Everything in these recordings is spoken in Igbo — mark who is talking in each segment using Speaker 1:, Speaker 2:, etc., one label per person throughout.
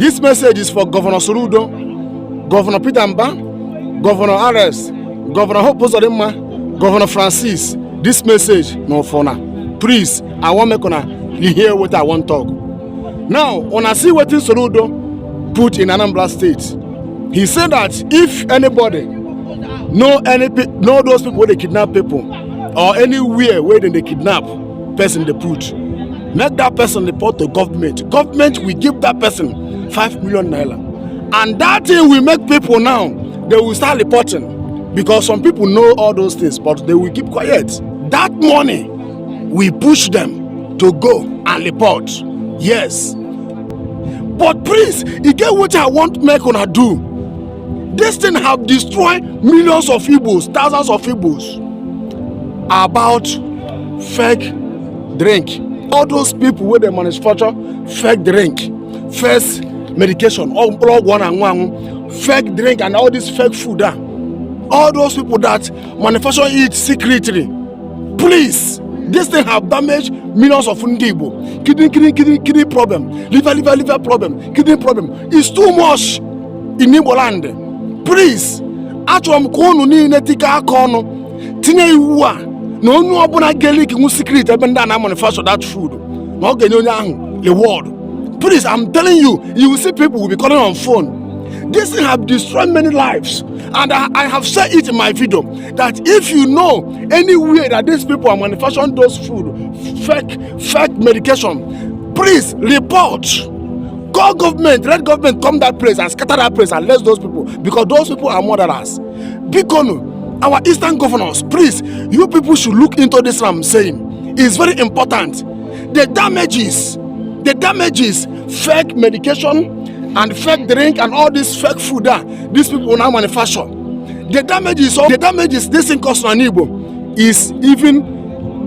Speaker 1: This message is for Governor Soludo, Governor Peter Mba, Governor Ares, Governor Hope Uzodimma, Governor Francis. This message no for now. Please, I want make una hear what I want talk. Now, when I see what Soludo put in Anambra State, he said that if anybody know those people where they kidnap people or anywhere where they kidnap person they put, make that person report to government. Government will give that person 5 million naira, and that thing will make people now they will start reporting, because some people know all those things but they will keep quiet. That money we push them to go and report. Yes, but please, you get what I want to make una do. This thing have destroyed millions of Igbos, thousands of Igbos, about fake drink. All those people where they manufacture fake drink, first medication, all one and one, fake drink and all this fake food. All those people that manufacture it secretly. Please, this thing have damaged millions of Igbo. Kidney problem, liver problem, kidney problem. It's too much in Igbo land. Please, achọrọ m ka unu niile tika aka ọnụ tinye iwu a na onye ọbụla ga-eliki nwu secret ebe ndị a na manufacture that food na ọ ga-enye onye ahụ reward. Please, I'm telling you, you will see people will be calling on phone. This thing have destroyed many lives, and I have said it in my video that if you know anywhere that these people are manufacturing those food, fake medication, please report. Call government, let government come that place and scatter that place and let those people, because those people are murderers. Because our eastern governors, please, you people should look into this. I'm saying it's very important. The damages, fake medication and fake drink and all this fake food that these people now manufacture. The damages this thing causes on Igbo is even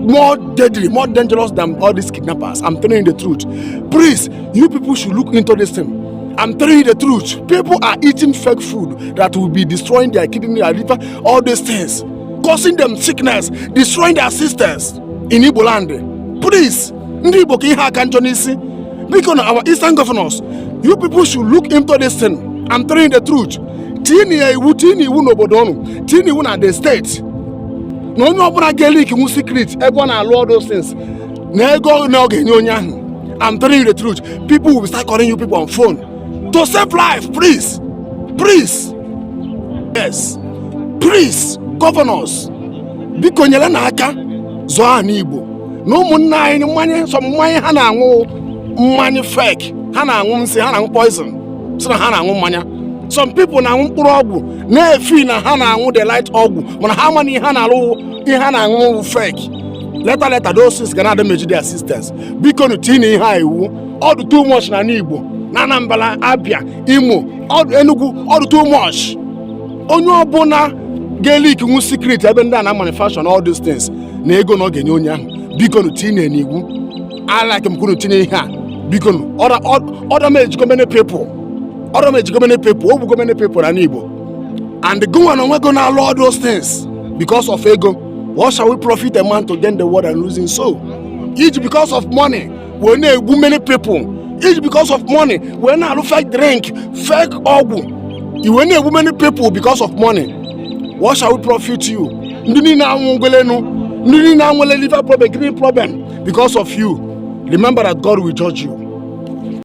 Speaker 1: more deadly, more dangerous than all these kidnappers. I'm telling you the truth. Please, you people should look into this thing. I'm telling you the truth. People are eating fake food that will be destroying their kidney, their liver, all these things, causing them sickness, destroying their sisters in Igbo land. Please, because our eastern governors, you people should look into this thing. I'm telling you the truth. Tini iwu n'obodo, tini iwu na the state. No one get leak in secret. Everyone allow those things. I'm telling you the truth. People will start calling you people on phone to save life. Please, yes, please, governors. Because nyela na aka zoa n'Igbo. No munna any money, some money hana money fake. Hana nsi hana poison. So hana money. Some people na mkpụrụ na efi na hana the light ogu. Mana how many hana fake. Later those things can damage their sisters. Because tini haiwu all the too much na Igbo. Na Anambra, Abia, Imo, all Enugu, all the too much. Onye ọbụna ga-leak nwu secret ebe ndị na manufacture all these things. Na ego no genye onye ahụ. Because tini n'iwu. I like him kunu tini ha. Because other many people. Other many people and Igbo. And the go and we're gonna allow those things because of ego. What shall we profit a man to gain the world and losing soul? Each because of money, we need many people. Each because of money, we need fake drink, fake ogu. You need many people because of money. What shall we profit you? Liver problem, kidney problem because of you. Remember that God will judge you.